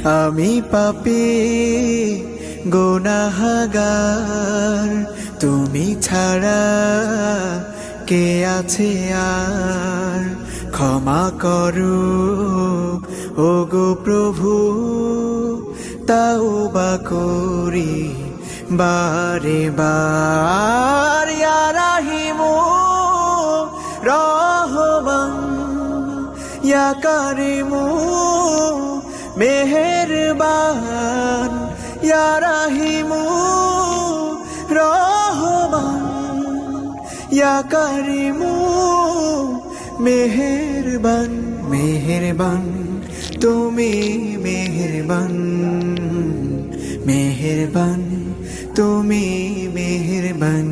আমি পাপী গুনাহগার, তুমি ছাড়া কে আছে আর? ক্ষমা করো ওগো প্রভু, তাওবা করি বারে বার। ইয়া রাহিমু রহমান, ইয়া কারিমু মেহেরবান, ইয়া রাহিমু রহমান, ইয়া কারিমু মেহেরবান। মেহেরবান তুমি মেহেরবান, মেহেরবান তুমি মেহেরবান।